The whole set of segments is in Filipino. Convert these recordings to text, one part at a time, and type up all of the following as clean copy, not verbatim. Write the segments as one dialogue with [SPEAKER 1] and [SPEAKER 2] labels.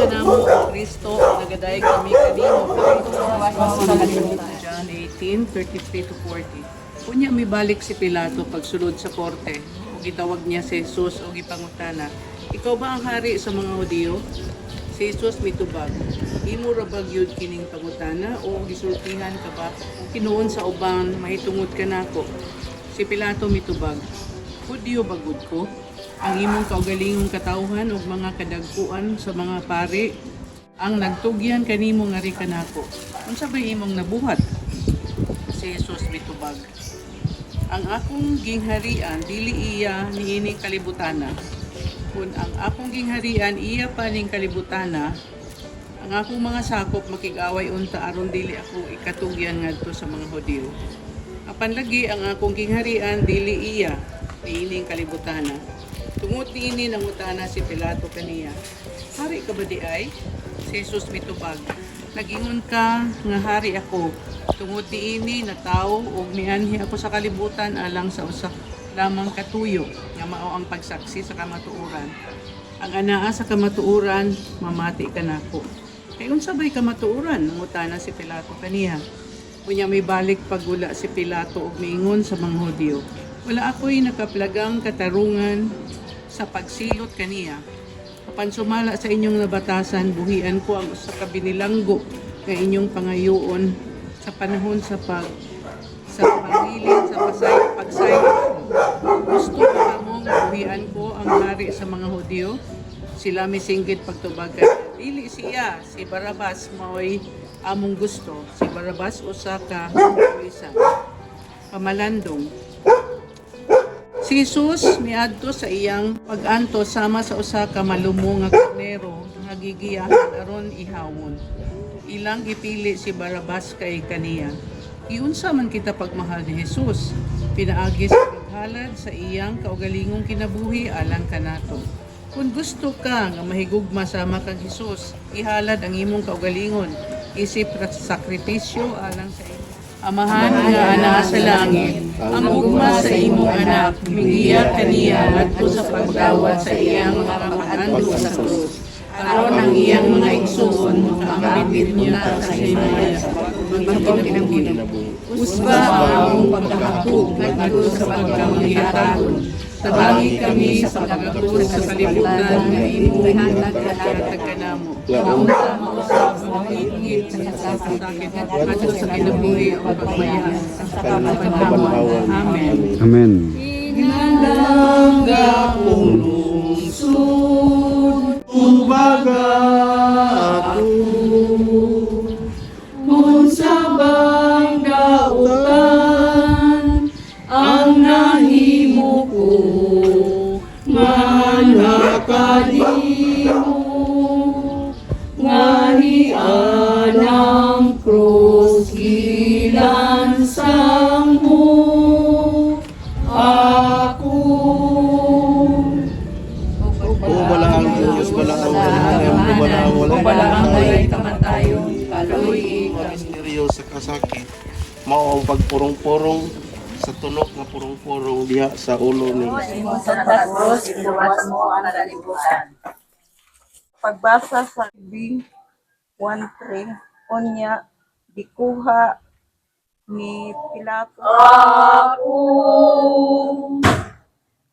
[SPEAKER 1] kanamo ang Kristo nagaday kami kanimo John 18:33-40. Kunya mibalik si Pilato pagsulod sa korte ug gitawag niya si Jesus og gipangutana, ikaw ba ang hari sa mga Hudiyo? Si Jesus mitubag, imo ra ba gyud kining pangutana o gisultihan ka ba kinuon sa uban mahitungod ka nako? Si Pilato mitubag, Hudiyo ba gud ko? Ang imong kaugalingong katawhan ug mga kadagkuan sa mga pari ang nagtugyan kanimo ngari kanako. Unsa bay imong nabuhat? Si Jesus mitubag, ang akong gingharian dili iya niining kalibutana. Kung ang akong gingharian iya pa ning kalibutana, ang akong mga sakop makig-away unta aron dili ako ikatugyan ngadto sa mga Hudiyo. Apan lagi ang akong gingharian dili iya niining kalibutana. Tungod niini nangutana si Pilato kaniya, hari ka ba di ay? Si Jesus mitubag, nagingon ka nga hari ako. Tungod niini na tao ug mianhi ako sa kalibutan alang sa usa lamang katuyo nga mao ang pagsaksi sa kamatuoran. Ang anaa sa kamatuoran mamati ka nako. Kay unsa bay kamatuoran? Nangutana si Pilato kaniya. Unya may balik pagula si Pilato ug miingon sa mga Hudiyo, wala ako'y nakaplagang katarungan sa pagsilot kaniya. Apan sumala sa inyong nabatasan, buhian ko ang usa ka binilanggo nga inyong pangayoon sa panahon sa pagilin sa pagsayop. Gusto ko kamong buhian ko ang hari sa mga Hudiyo? Sila misinggit pagtubagan. Dili siya, si Barabas mao'y among gusto. Si Barabas usa ka pulisan. Pamalandong. Si Jesus miadto sa iyang pag-anto sama sa usa ka malumo nga karnero nga gigiyahan aron ihawon. Ilang gipili si Barabas kay kaniya. Iunsa man kita pagmahal ni Jesus, pinaagi sa paghalad sa iyang kaugalingong kinabuhi alang kanato. Kung gusto ka nga mahigugma sama kag Jesus, ihalad ang imong kaugalingon, isip sakripisyo alang sa imo. Amahan nga ana sa langit, ang ugma sa imong anak, migiya kaniya ngadto sa pagdawat sa iyang mga pag-andog sa krus. Aron ang iyang mga igsuon, makamit niya sa himaya sa pagkinabuhi. Usba ang among pagkakatug ngadto sa pagkamangihatagon. Tabangi kami sa pagkakatug sa kalibutan nga imong ihatag kanamo. Maunta mausap sa higit sa sakit at sa kinabuhi o pagmayaan sa kapanhawan. Amen.
[SPEAKER 2] Amen.
[SPEAKER 1] Hinandang lungsod,
[SPEAKER 3] Kumbaga ako
[SPEAKER 1] unsa bang dautan ang nahimo ko nga nakadimo nga hianang krus gilansang mo ako.
[SPEAKER 3] wala ang Diyos, wala ang
[SPEAKER 1] Wala ang walay kamatayon, kaloy
[SPEAKER 3] misteryo sa kasakit. Mao ang pagpurong-purong sa tunok nga purong-purong diha sa ulo ni
[SPEAKER 4] Santa Cruz, iluwas mo ang kalibutan. Pagbasa sa B 1:3, unya gikuha ni Pilato.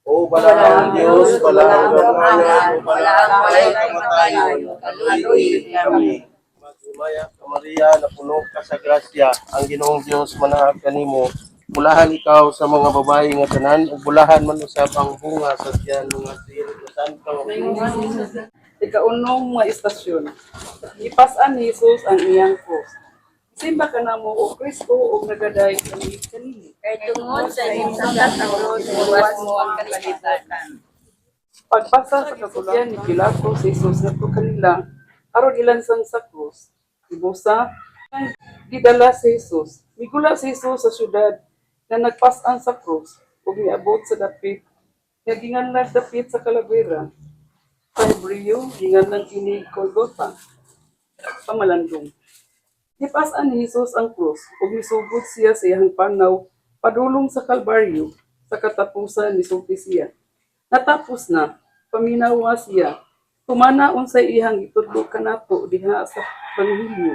[SPEAKER 3] O bala ang Diyos, bala ang Anak,
[SPEAKER 4] wala ang walay kamatayon, kaloy kami.
[SPEAKER 3] Magumaya ka Maria, napuno ka sa grasya, ang Ginoong Diyos manahag kanimo. Bulahan ikaw sa mga babae nga tanan, ug bulahan man usab ang bunga sa tiyan mga Espiritu Santo.
[SPEAKER 5] Ikaunong mga istasyon. Ipas-an ni Jesus ang iyang krus. Simba ka na mo o Kristo o nagaday kami kanini.
[SPEAKER 4] Kay tungod sa imong Santa Cruz, iluwas mo ang kalibutan.
[SPEAKER 5] Pagbasa sa kasulyan ni Pilato si Jesus ngadto kanila aron ilansang sa krus. Ibusa gidala si Jesus. Migula si Jesus sa syudad na nagpas-an sa krus ug miabot sa dapit nga ginganlan dapit sa Calavera. Sa Hebreo, ginganlan kini Golgotha. Pamalandong. Ipas-an ni Jesus ang krus ug misugod siya sa iyang panaw padulong sa Kalbaryo. Sa katapusan misulti siya. Natapos na, paminawa siya. Tumana unsay ihang itudlo kanato diha sa Panghilyo.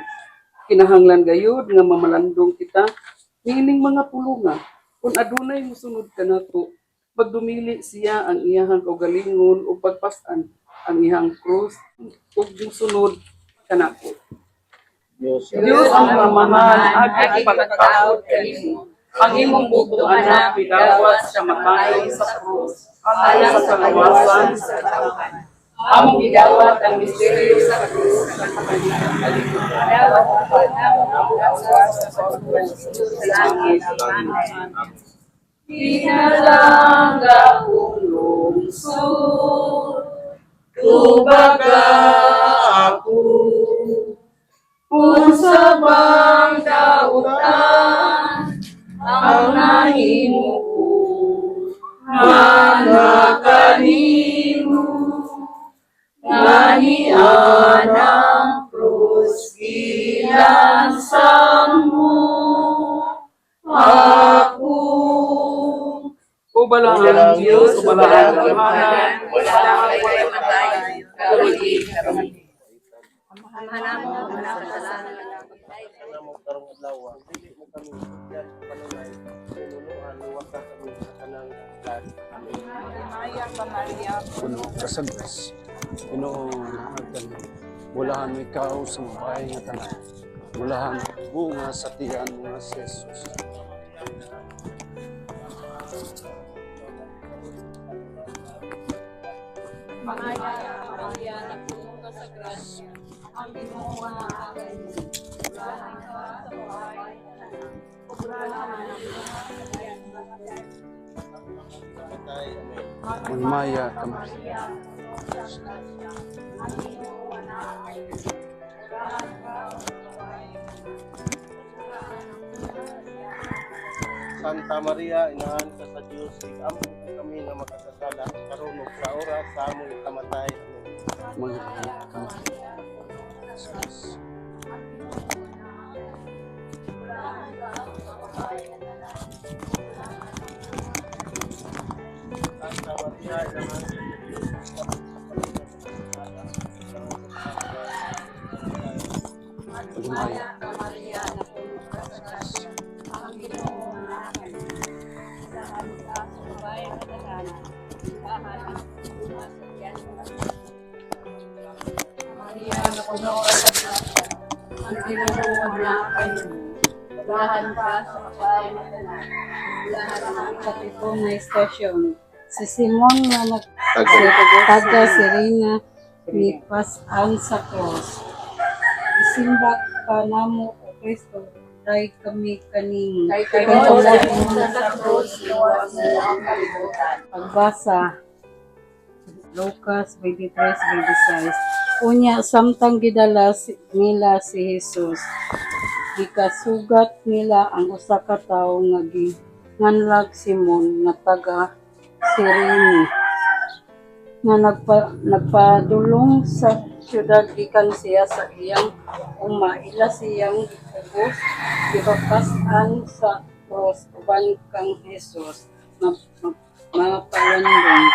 [SPEAKER 5] Kinahanglan gayud nga mamalandong kita niining mga pulunga. Kung adunay mosunod kanato, pagdumili siya ang iyang kaugalingon o pagpasan ang iyang krus ug mosunod kanato.
[SPEAKER 3] Diyos,
[SPEAKER 5] Diyos ang mamahal agi pagkaud kanimo. Ang imong buto anak bidawat sa matay sa krus. Alang sa kalawasan sa katawan. Among gidawat ang misteryo sa krus sa kalibutan.
[SPEAKER 4] Dawat ko ang pagkawas sa langit.
[SPEAKER 5] Pinalangga ulong sur, tubaga ako. Kung sa bang dautan, ang nahimo ko, nga kanino, nga ni anang krus gilansang mo, ako. Ubalang Diyos, ubalang Kamahalan, ubalang
[SPEAKER 4] Kaligtayan,
[SPEAKER 3] na mo karong adlaw, dili mo kami yan panunay, pinunuan luwas sa kami sa kanang plan.
[SPEAKER 2] Puno kasagdas. Pinoong naagan. Mulahan ikaw sa bahay nga tanan. Mulahan bunga sa tiyan nga si Jesus.
[SPEAKER 3] Patay, amen.
[SPEAKER 2] Magmaya ka Maria.
[SPEAKER 3] Santa Maria, inahan ka sa Diyos, ig-ampun kami na makasasala, karon ug sa oras sa among kamatay. Amen.
[SPEAKER 2] Magmaya ka Maria. Jesus.
[SPEAKER 3] Santa Maria, inahan ka sa Diyos,
[SPEAKER 2] Magmaya.
[SPEAKER 6] Sa tipong na estasyon, si Simon na nagtaga Serena ni Pasan sa cross. Isimbak ka namo o Kristo, tay kami kaning
[SPEAKER 4] sa krus, luwas mo ang kalibutan.
[SPEAKER 6] pagbasa Lucas 23:26. Unya samtang gidala nila si Jesus, gikasugat nila ang usa ka tawo nga nganlag Simon nga taga Cyrene nga nagpadulong sa syudad gikan siya sa iyang uma ila siyang gipugos gipapasan sa cross uban kang Jesus mapalandong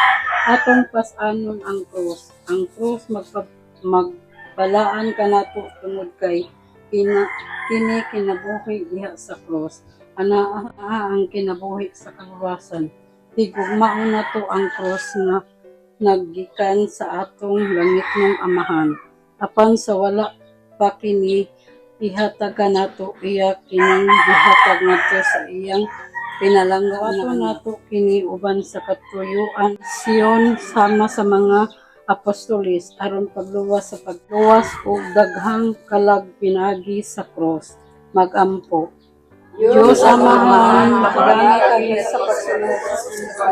[SPEAKER 6] atong pasanon ang cross magbalaan kanato tungod kay kini kinabuhi diha sa cross ana ang kinabuhi sa kaluwasan higugmaon nato ang cross nga naggikan sa atong langitnong amahan apan sa wala pa kini ihatagan nato iya kining gihatag nato sa iyang pinalanggan nato kini uban sa katuyuan Sion sama sa mga apostolis aron pagluwas sa pagluwas ug daghang kalag pinagi sa cross magampo Diyos Amahan magani kami sa pagsunod
[SPEAKER 4] Sa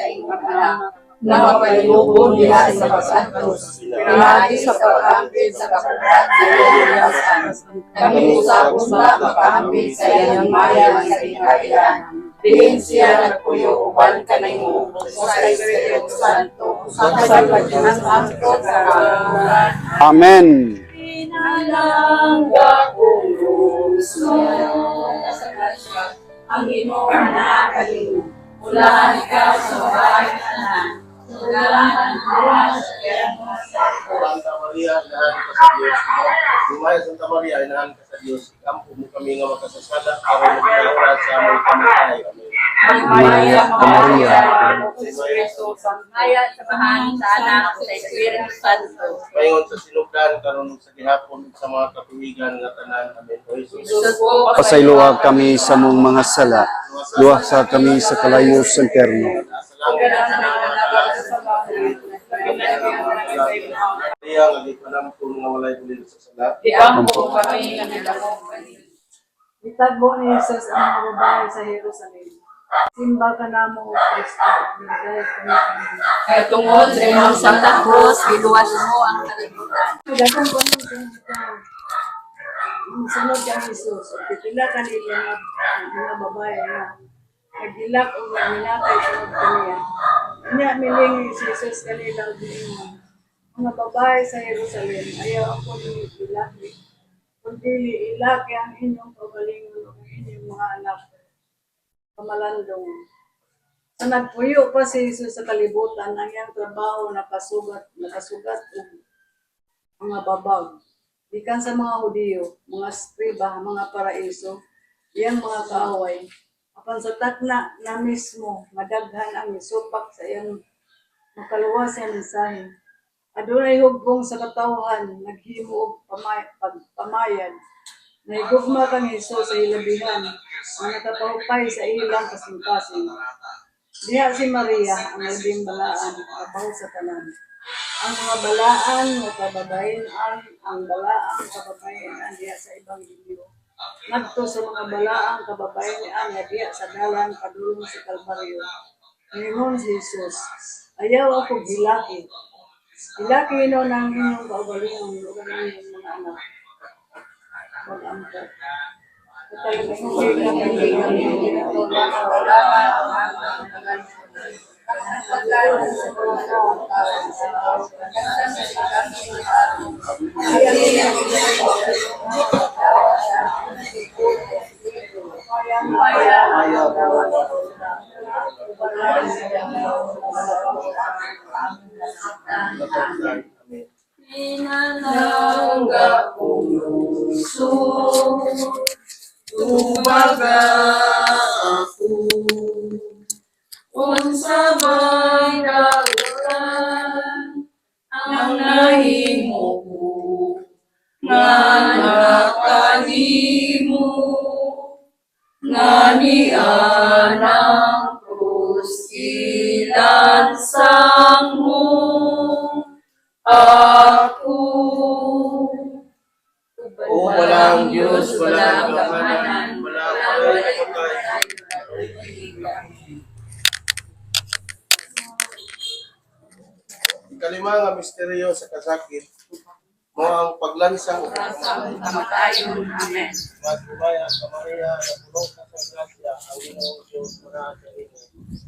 [SPEAKER 4] iyong anak,
[SPEAKER 6] na mapalubog nila sa pagsantos pinagi sa pag-ambit sa kapulat sa iyong kami usap-usap makaambit sa iyang maya sa ikailan diin siya nagpuyo uban kanimo sa Espiritu Santo sa pagsanang angkot sa kaluran
[SPEAKER 2] Amen.
[SPEAKER 6] pinalangga kong gusto
[SPEAKER 4] sa grasya, ang Ginoo na kalino. Ulahan ikaw sa bahay na, ulahan ang buwan sa kiyang mga
[SPEAKER 3] Santa Maria, inahan ka sa Diyos. Lumaya Santa Maria, inahan ka sa Diyos. Ikampo mo kami nga makasasala, para magkakaroon sa aming kamatay. Amen.
[SPEAKER 2] Maya, Maria,
[SPEAKER 4] Maya sa mahal sa anak sa Espiritu Santo.
[SPEAKER 3] Mayon sa sinugdan, karon sa gihapon, sa mga katuwigan nga tanan. Amen. O Jesus.
[SPEAKER 4] Jesus po,
[SPEAKER 2] pasayloa kami sa mong mga sala, luwa sa kami sa kalayo sa terno.
[SPEAKER 3] Maria, nga ipanampun nga walay bulil sa sala.
[SPEAKER 5] Iampo kami ng ilamong kanila.
[SPEAKER 6] Itagbo ni Jesus ang mga babae sa Jerusalem. Simba ka na mo, O Kristo, nagdahil kami kanina.
[SPEAKER 4] kaya tungod sa imong Santa Cruz, giluwas mo ang kalibutan.
[SPEAKER 6] Dagang ko nung pinagkita. Sunod ka Jesus. Pipila ka nila mga babae na nagdilak o naminatay sunod kaniya. Kanya miling si Jesus kanila din mga babae sa Jerusalem. Ayaw ako ni ilaki. Kundi ilaki ang inyong pagalingon ng inyong mga anak. Kamalandong. Sa nagpuyo pa si Jesus sa kalibutan, ang iyang trabaho nakasugat o mga babag. Ikan sa mga Hudiyo, mga skriba, mga paraiso, iyang mga kaaway. Apan sa takna na mismo, madaghan ang isupak sa iyang makaluwas sa mensahe. Adunay hugbong sa katawhan, naghimo og pagpamayad. Nahigugma kang Hesus sa ilabihan, na nakapahupay sa ilang kasing-kasing. Diha si Maria, ang labing balaan, kapaw sa tanan. Ang mga balaan nga kababayan ang balaang kababayan diha sa Ebanghelyo. Nagto sa mga balaang kababayan nga diha sa dalan padulong sa Kalbaryo. Ngayon si Jesus, ayaw ako gilaki. Gilaki no nang inyong kaugalingon o inyong mga anak. Mag-ampat.
[SPEAKER 3] Amen.
[SPEAKER 4] Pinanangga puso, tumaga ako. Unsa ba'y dagutan ang nahimo ko, nga nakanimo, nga nianang krus ilansang mo. Ako.
[SPEAKER 3] O walang Diyos, walang kamanan, walang pagkakay. Ikalima nga misteryo sa kasakit, mo ang paglansang
[SPEAKER 4] Kamatayon. Amen.
[SPEAKER 3] Magbubaya ka Maria, napuno ka sa grasya, ang Ginoong Diyos muna sa iyo.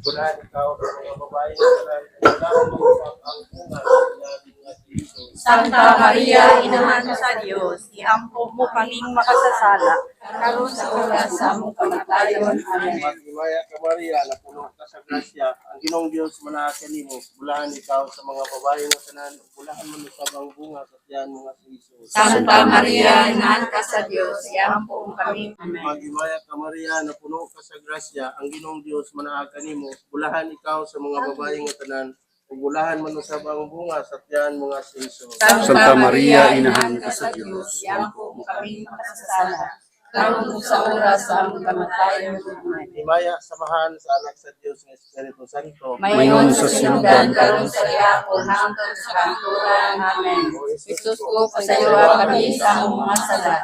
[SPEAKER 3] Kunahan ikaw sa mga babae na kailangan mag-usap ang bunga sa natin nga si Jesus.
[SPEAKER 4] Santa Maria, Inahan sa Diyos, iampo mo kaming makasasala, karon sa oras sa among kamatayon. Amen.
[SPEAKER 3] Magbubaya ka Maria, napuno ka sa grasya, ang Ginoong Diyos muna sa iyo. Bulahan ikaw sa mga babae na tanan, bulahan mo sa ang bunga sa tiyan mga si Jesus.
[SPEAKER 4] Santa Maria, Inahan ka sa Diyos, iampo mo kaming. Amen.
[SPEAKER 3] Maghimaya ka Maria, napuno ka sa grasya, ang Ginoong Diyos manaa kanimo. Bulahan ikaw sa mga babae nga tanan, ug bulahan man usab ang bunga sa tiyan mga si Jesus.
[SPEAKER 2] Santa Maria, Inahan ka sa
[SPEAKER 4] Diyos, iampo mo kaming makasasala, karon sa oras sa among kamatayon. Amen.
[SPEAKER 3] Himaya samahan sa anak sa Dios nga Espiritu Santo.
[SPEAKER 4] Mayon sa sinugdan, karon sa gihapon, hangtod sa kanturan. Amen. Jesus ko, pasayloa kami sa among mga sala.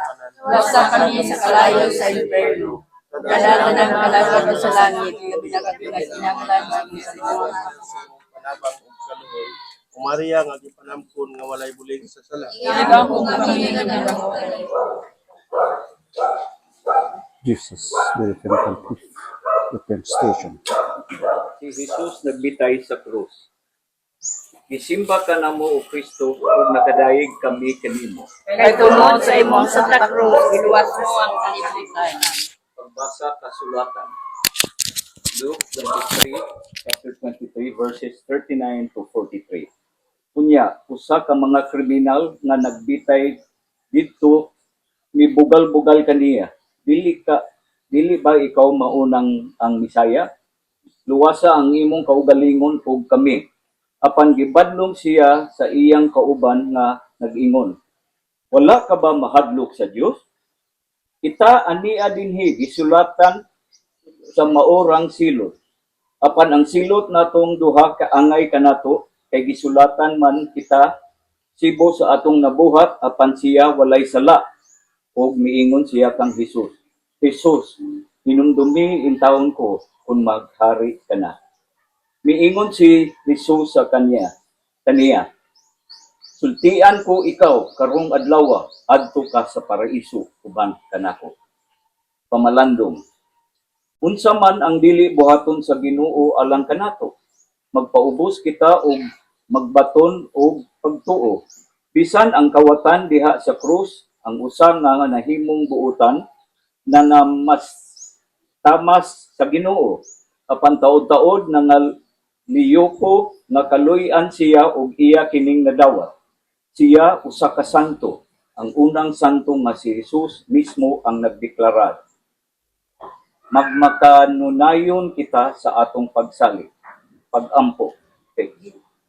[SPEAKER 4] Laksa kami sa kalayo sa impierno. Kadalanan ng kalawat sa langit, gabi na kinahanglan sa among salungan.
[SPEAKER 3] Panabang ug kaluoy. O Maria nga gipanampun nga walay bulig sa sala.
[SPEAKER 4] Iyagang kung kami nga nagamo.
[SPEAKER 2] Jesus, the repentant repent station.
[SPEAKER 7] Si Jesus nagbitay sa krus. Gisimba ka na mo, O Kristo, ug nakadayeg kami kanimo.
[SPEAKER 4] Kay tungod sa imong Santa Cruz, iluwas mo ang kalibutan.
[SPEAKER 7] Pagbasa kasulatan. Luke 23, chapter 23, verses 39 to 43. Unya, usa ka mga kriminal nga nagbitay dito mibugal-bugal kaniya. Dili ba ikaw maunang ang Bisaya? Luwasa ang imong kaugalingon ug kami. Apan gibadlong siya sa iyang kauban nga nag-ingon. Wala ka ba mahadlok sa Dios? Kita ania dinhi gisulatan sa maorang silot. Apan ang silot natong duha kaangay kanato kay gisulatan man kita sibo sa atong nabuhat apan siya walay sala ug miingon siya kang Hesus. Hesus, hinumdumi in taon ko kung maghari ka na. Miingon si Hesus sa kaniya, sultian ko ikaw karong adlaw adto ka sa paraiso uban kanako. Pamalandong. Unsa man ang dili buhaton sa Ginoo alang kanato, magpaubos kita og magbaton og pagtuo. Bisan ang kawatan diha sa krus, ang usa nga nahimong buutan na namas tamas sa Ginoo. Apan taod-taod na nga liyoko nga kaluy-an siya og iya kining nadawat. Siya usa ka santo, ang unang santo nga si Hesus mismo ang nagdeklarar. Magmakanunayon kita sa atong pagsalig, pagampo.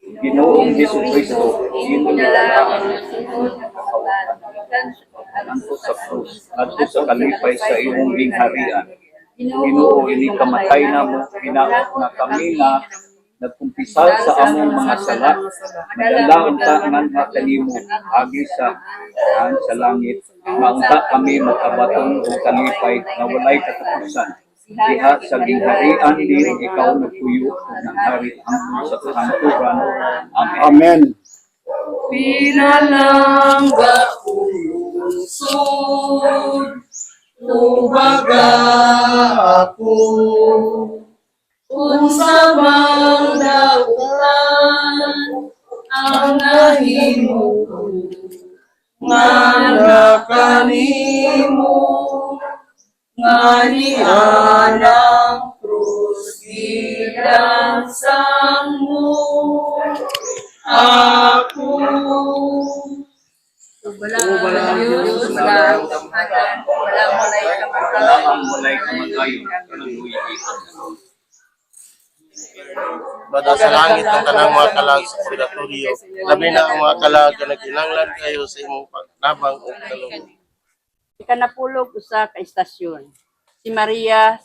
[SPEAKER 7] Ginoong Jesucristo, adto sa krus, adto sa kalipay sa imong gingharian. Ginoo, ini kamatay na mo, hinaot na kami na nagkumpisal sa among mga sala, madala unta nga kanimo, agi sa langit, maunta kami makabaton o kalipay na walay katapusan. Diha sa gingharian din ikaw nagpuyo ng hari hangtod sa kahangturan. Amen.
[SPEAKER 2] Amen.
[SPEAKER 4] Pinalangga kong lungsod, tubaga ako. Kung sa mang dautan, ang nahimo ko, nga nakanimo, nga niyanang krus gilansang mo. Ako walang Diyos, walang damhagan, walang mulay kamatayon,
[SPEAKER 3] Bada sa langit ang tanang mga kalag sa purgatorio, labi na ang mga kalag na naghinanglan kayo sa imong pagnabang o kalungan.
[SPEAKER 4] Ikanapulog usa ka istasyon. Si Maria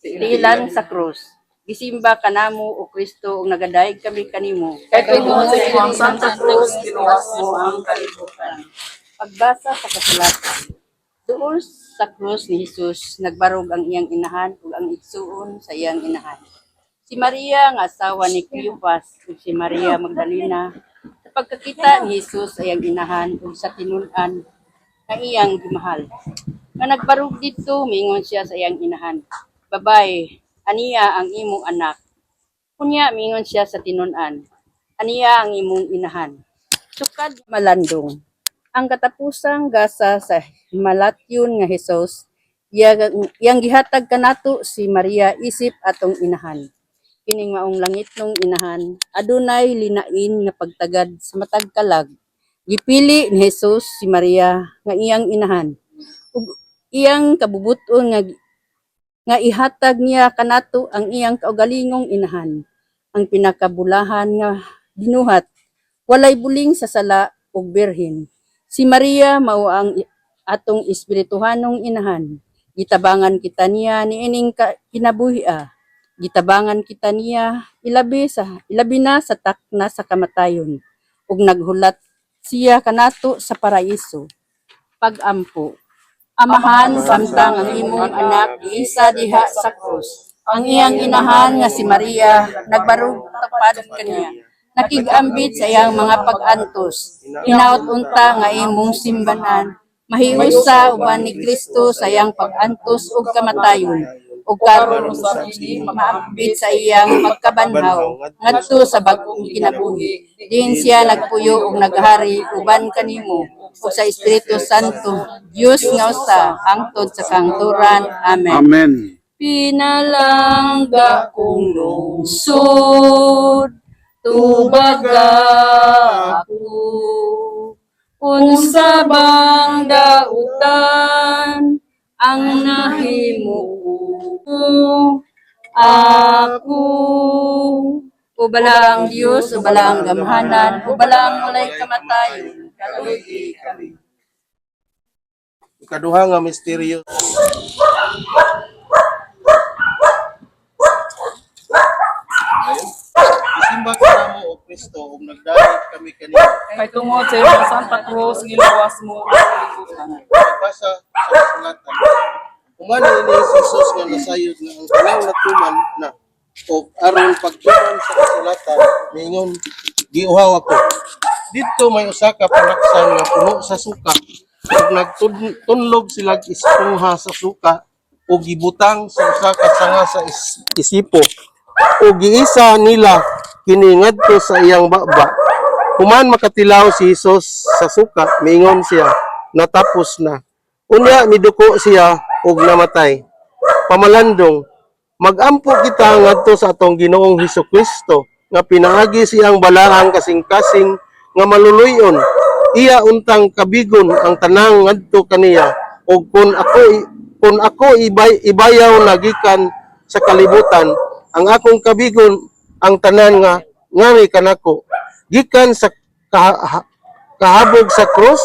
[SPEAKER 4] tiilan sa krus. Gisimba kanamo o Kristo ug nagadayeg kami kanimo.
[SPEAKER 5] Kay tungod sa imong Santa Cruz, giluwas mo ang kalibutan.
[SPEAKER 4] Pagbasa sa kasulatan. Doon sa krus ni Jesus, nagbarog ang iyang inahan ug ang igsuon sa iyang inahan. Si Maria nga asawa ni Cleopas ug si Maria Magdalena, sa pagkakita ni Jesus sa iyang inahan ug sa tinun-an nga iyang gimahal. Nga nagbarog dito, mingon siya sa iyang inahan, "Babae, aniya ang imong anak." Kunya mingon siya sa tinun-an, "Aniya ang imong inahan." Sukad malandong. Ang katapusang gasa sa himalatyon nga Hesus, iyang gihatag kanato si Maria isip atong inahan. Kining maong langitnong inahan, adunay linain nga pagtagad sa matag kalag. Gipili ni Hesus si Maria nga iyang inahan. Ug iyang kabubuton nga ihatag niya kanato ang iyang kaugalingong inahan. Ang pinakabulahan nga binuhat, walay buling sa sala ug birhen. Si Maria mao ang atong espirituhanong inahan. Gitabangan kita niya niining kinabuhia. Gitabangan kita niya ilabi na sa takna sa kamatayon. Ug naghulat siya kanato sa paraiso. Pagampo. Amahan samtang ang imong anak isa diha sa krus. Ang iyang inahan nga si Maria nagbarog tapad kaniya. Nakigambit sa iyang mga pag-antos. Hinaot unta nga imong simbanan. Mahiusa uban ni Kristo sa iyang pag-antos ug kamatayon. Ug karon maambit sa iyang pagkabanhaw ngadto sa bag-ong kinabuhi. Diin siya nagpuyo ug naghari uban kanimo ug sa Espiritu Santo, Dios nga usa hangtod sa kahangturan. Amen.
[SPEAKER 2] Amen.
[SPEAKER 4] Pinalangga kong lungsod, tubaga ako. Unsa bang dautan ang nahimo ako? Ubala ang Diyos, ubala ang gamhanan, ubala ang walay kamatayon. Kaluoy kami.
[SPEAKER 3] Ikaduha nga misteryo. Isimba ka mo o Kristo ug nagdahig kami kanimo.
[SPEAKER 5] Kay tungod sa iyong Santa Cruz, gilawas mo ang kalibutan.
[SPEAKER 3] Pagbasa sa sulatan. Umani ni Jesus nga nasayod nga ang kanaw natuman na o aron pagtuman sa kasulatan mingon giuhaw ako. Dito may usa ka panaksan nga puno sa suka ug nagtunlog sila esponha sa suka ug gibutang sa usa ka sanga sa isipo ug giisa nila kini ngadto sa iyang baba. Human makatilaw si Jesus sa suka, miingon siya, natapos na. Unya miduko siya ug namatay. Pamalandong, magampo kita ngadto sa atong Ginoong Hesukristo nga pinaagi siyang balaang kasing-kasing nga maluluyon. Iya untang kabigon ang tanang ngadto kaniya ug kun ako ibayaw na gikan sa kalibutan, ang akong kabigon ang tanan nga ngari kanako gikan sa kahabog sa krus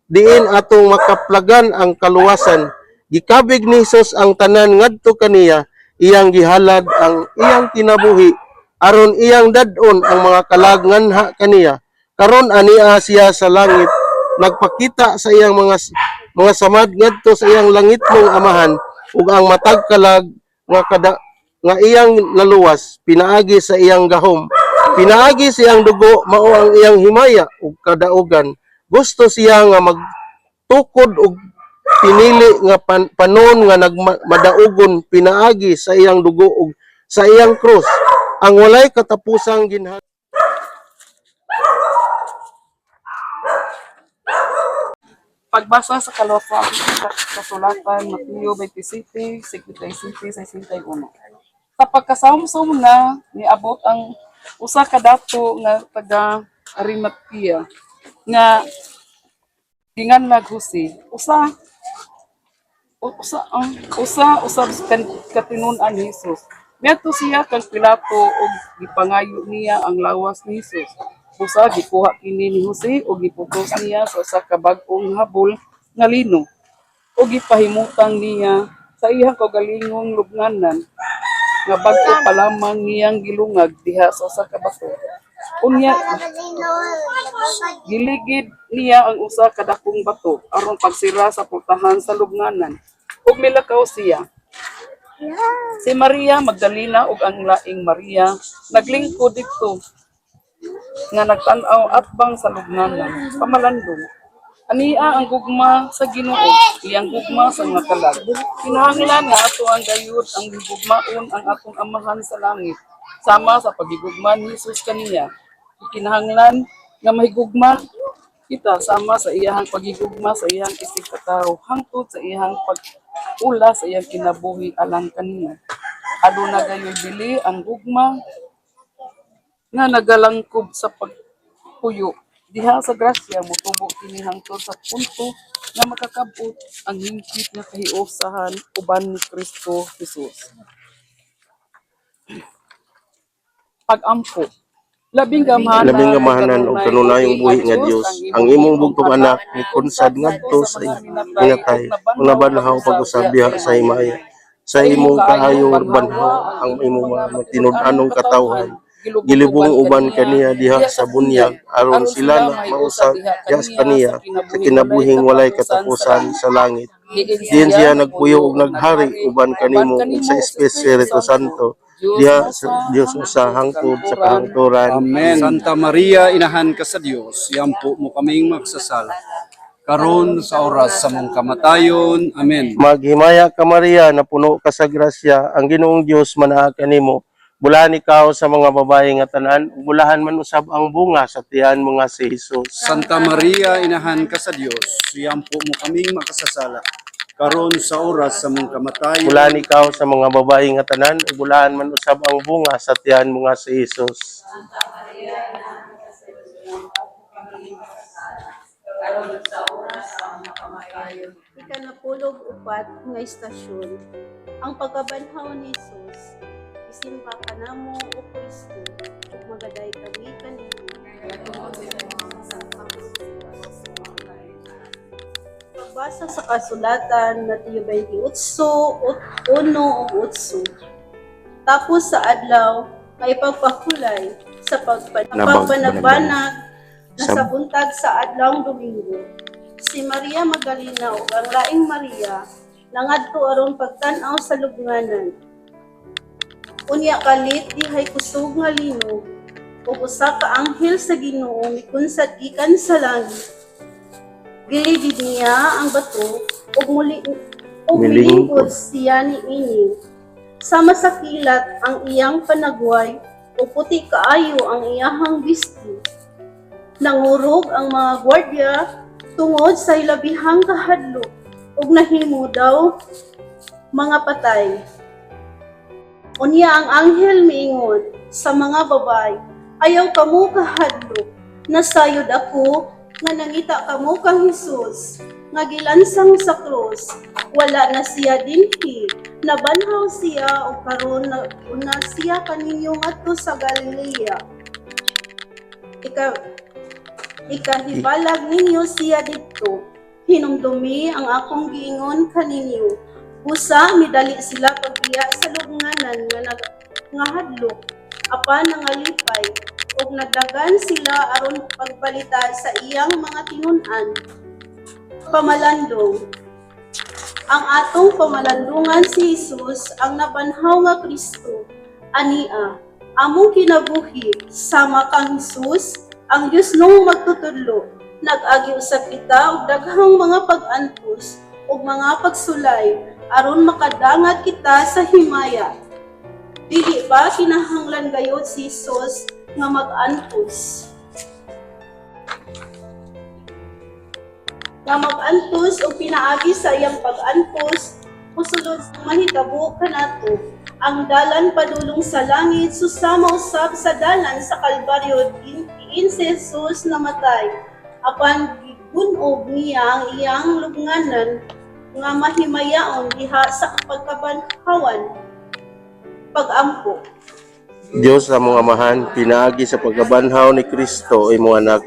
[SPEAKER 3] diin atong makaplagan ang kaluwasan. Gikabig ni Jesus ang tanan ngadto kaniya, iyang gihalad ang iyang kinabuhi aron iyang dad-on ang mga kalagnganha kaniya. Karon ania siya sa langit, nagpakita sa iyang mga samad ngadto sa iyang langitmong amahan ug ang matag kalag nga iyang naluwas pinaagi sa iyang gahom. Pinaagi sa iyang dugo mao ang iyang himaya ug kadaugan. Gusto siya nga magtukod og pinili nga panon nga nagmadaugon pinaagi sa iyang dugo ug sa iyang krus ang walay katapusang ginhadlok.
[SPEAKER 5] Pagbasa sa kasulatan, Mateo 27, 57, 61. Sa pagkasamsum na niabot ang usa ka dato nga taga Arimatea nga ginganlag Jose. Usab katinunan ni Jesus. Miadto siya kang Pilato ug gipangayo niya ang lawas ni Jesus. Busa gikuha kini ni Jose ug giputos niya sa usa ka bag-ong habol nga lino ug gipahimutang niya sa iyang kaugalingong lubnganan nga bag-o pa lamang niyang gilungag diha sa usa ka bato. Unya giligid niya ang usa ka dakong bato aron pagsira sa pultahan sa lubnganan ug milakaw siya. Si Maria Magdalena ug ang laing Maria naglingkod didto nga nagtan-aw atbang sa lubnganan. Pamalandong, ania ang gugma sa Ginoo, iyang gugma sa mga kalag. Kinahanglan nga ato ang gayud ang gugmaon ang atong Amahan sa langit, sama sa pagigugma ni Jesus kaniya. Kinahanglan nga mahigugma kita sama sa iyang pagigugma sa iyang isig katawo hangtod sa iyang pag-ula sa iyang kinabuhi alang kaniya. Aduna gayud dili ang gugma nga nagalangkob sa pagpuyo. Diha sa grasya motubo kini hangtod sa punto nga makakabot ang hingpit nga kahiusahan uban ni Kristo Jesus. Pag-ampo. Labing
[SPEAKER 3] gamahanan ug kanunayong buhi nga Dios ang imong bugtong anak ni konsad ngadto sa inatay nabanhaw pag-usab diha sa himaya sa imong kaayong banhaw ang imong mga tinud-anong katawhan gilibong uban kaniya diha sa bunyag aron sila na mausab diha sa kaniya sa kinabuhing walay katapusan sa langit. Diin siya nagpuyo ug naghari uban kanimo ug sa Espiritu Santo diha sa Dios sa hangtod sa kahangturan.
[SPEAKER 2] Amen. Santa Maria, inahan ka sa Dios, yampo mo kaming magsasala. Karon sa oras sa mong kamatayon. Amen.
[SPEAKER 3] Maghimaya ka Maria, na puno ka sa grasya, ang Ginoong Dios manaa kanimo. Bulahan ikaw sa mga babae nga tanan, bulahan man usab ang bunga sa tiyan mo nga si Jesus.
[SPEAKER 2] Santa Maria, inahan ka sa Dios, yampo mo kaming makasasala. karon sa oras sa mong kamatayon.
[SPEAKER 3] Bulahan ikaw sa mga babae nga tanan, ug bulahan man usab ang bunga sa tiyan mo nga si Jesus.
[SPEAKER 8] Ikanapulog upat nga istasyon. Ang pagkabanhaw ni Jesus, isimba ka na mo o Kristo, ug magaday kami kanimo. Pagbasa sa kasulatan, Mateo 28:1 o 8. Tapos sa adlaw, may pagpakulay sa pagpanagbanag na sa buntag sa adlawng Domingo. Si Maria Magdalena ug ang laing Maria nangadto aron pagtan-aw sa lubnganan. Unya kalit dihay kusog nga linog ug usa ka anghel sa Ginoo mikunsad gikan sa langit. Gilid niya ang bato ug milingkod siya niini. Sama sa kilat ang iyang panagway ug puti kaayo ang iyahang bisti. Nangurog ang mga gwardya tungod sa ilabihang kahadlok ug nahimo daw mga patay. Unya ang anghel miingon sa mga babay, ayaw kamo kahadlok, nasayod ako nga nangita kamo kang Hesus nga gilansang sa krus. Wala na siya dinhi, nabanhaw siya o karon na siya kaninyo ngadto sa Galilea. Ikahibalag ninyo siya didto. Hinumdumi ang akong giingon kaninyo. Busa midali sila pagbiya sa lubnganan nga hadlok, apan nangalipay, ug nagdagan sila aron pagbalita sa iyang mga tinun-an. Pamalandong. Ang atong pamalandungan si Jesus ang nabanhaw nga Kristo. Ania, among kinabuhi sama kang Jesus, ang Dios nung magtutudlo. Nag-agi usab kita og daghang mga pag-antos ug mga pagsulay aron makadangat kita sa himaya. Dili ba kinahanglan gayud si Jesus nga mag-antos? Nga mag-antos o pinaagi sa iyang pag-antos, musulod sa mahitabo kanato, ang dalan padulong sa langit susama usab sa dalan sa Kalbaryo diin si Jesus namatay, apan gigunog niya ang iyang lubnganan nga mahimayaon diha sa pagkabanhawan pag-ampo.
[SPEAKER 3] Dios sa mga amahan, pinaagi sa pagkabanhaw ni Kristo imong anak,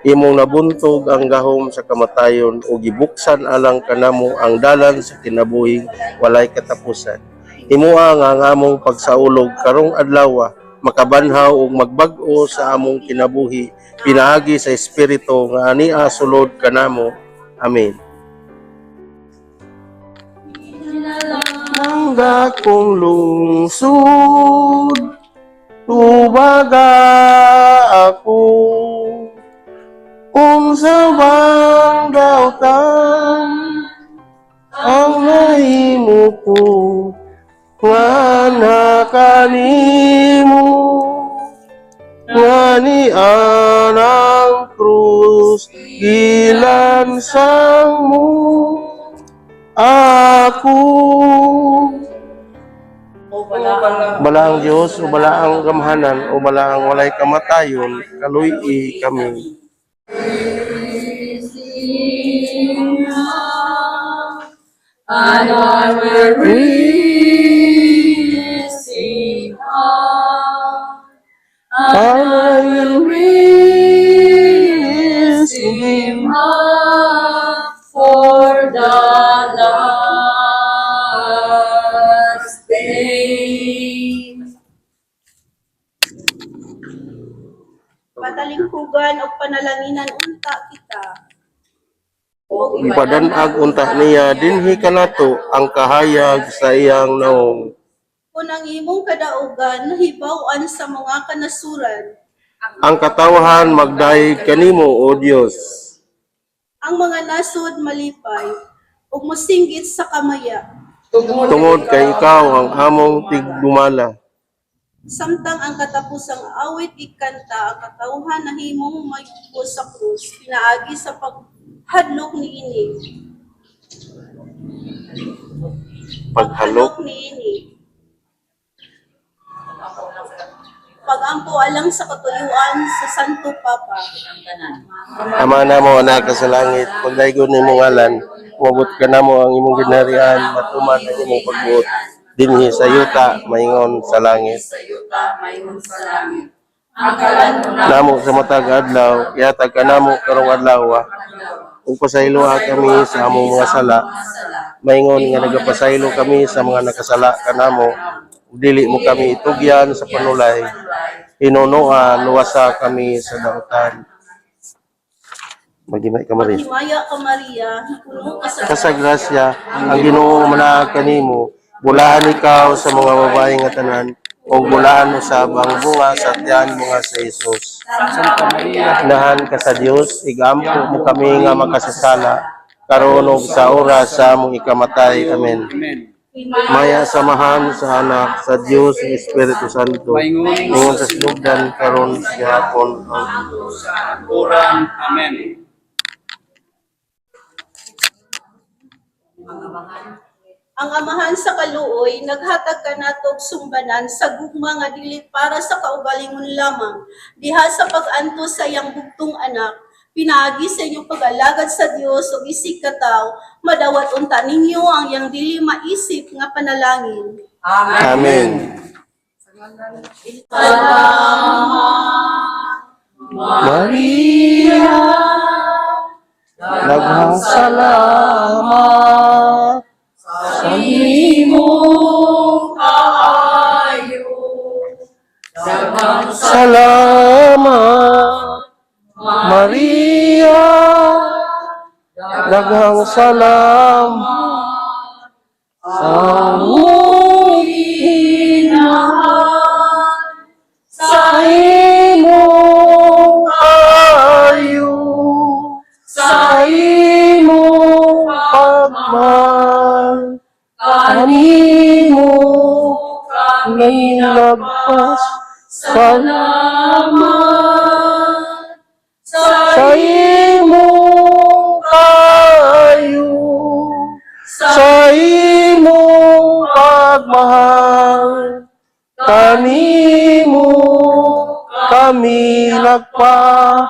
[SPEAKER 3] imong nabuntog ang gahom sa kamatayon o gibuksan alang kanamo ang dalan sa kinabuhi walay katapusan. Himuha nga ang among pagsaulog karong adlaw makabanhaw ug magbag-o sa among kinabuhi pinaagi sa Espiritu nga ania sulod kanamo. Amen. Ang dakong lungsod, tubaga ako, kung sa bang dautan, ang nahimo ko, nga nakanimo, nga ni anang krus, gilansang mo, ako. Balaang Diyos, o balaang gamhanan, o balaang walay kamatayon, kaluy-i kami.
[SPEAKER 4] And I will receive all.
[SPEAKER 3] I will
[SPEAKER 4] Receive all for the last day.
[SPEAKER 8] Patalingkugan o panalanginan unta kita.
[SPEAKER 3] Ipadanag unta niya dinhi kanato ang kahayag sa iyang naong.
[SPEAKER 8] Kung ang imong kadaugan nahibaw-an sa mga kanasuran,
[SPEAKER 3] Ang katawahan magdahig kanimo o Dios.
[SPEAKER 8] ang mga nasod malipay, ug mosinggit sa kamaya.
[SPEAKER 3] Tungod kay ikaw ang among tigdumala.
[SPEAKER 8] Samtang ang katapusang awit ikanta, ang katauhan na himong mayugo sa krus, pinaagi sa paghadlok niini.
[SPEAKER 3] paghalok
[SPEAKER 8] niini. Pagampo alang sa katuyuan sa Santo Papa.
[SPEAKER 3] Ama namo anak ka sa langit, pagdaygon nimo ngalan, umabot ka namo ang imong ginharian, matuman ang imong pagbuot dinhi sa yuta maingon sa langit. Namo sa matag adlaw, ihatag ka namo karong adlaw. Ug pasayloa kami sa among mga sala, maingon nga nagapasaylo kami sa mga nakasala kanamo. Dili mo kami itugyan sa panulay, hinunoa luwasa kami sa dautan. Magimay ka Maria.
[SPEAKER 8] Himaya ka Maria, puno ka
[SPEAKER 3] Sa grasya, ang Ginoo manaag kanimo, bulahan ikaw sa mga babae nga tanan, ug bulahan usab ang bunga sa tiyan mo nga sa Hesus. Nahan ka sa Dios, igampo mo kami nga makasasala, karon ug sa oras sa among ikamatay. Amen. Maya samahan sa anak sa Dios ug Espiritu Santo. Ingon sa sinugdan karon sa gihapon.
[SPEAKER 7] Amen.
[SPEAKER 8] Ang amahan sa kaluoy, naghatag ka natog sumbanan sa gugma nga dili para sa kaugalingon lamang. Diha sa pag-anto sa iyang bugtong anak, pinaagi sa inyong pag-alagad sa Dios o isig kataw, madawat unta ninyo ang iyang dili maisip nga panalangin.
[SPEAKER 3] Amen. Maria, daghang salamat sa imong kaayo. Daghang salamat, Maria, daghang salamat sa imong inahan sa imong kaayo, sa imong pagmahal, kanimo kami nagpas salamat sa imong kaayo, sa imong pagmahal, kanimo kami nagpasalamat.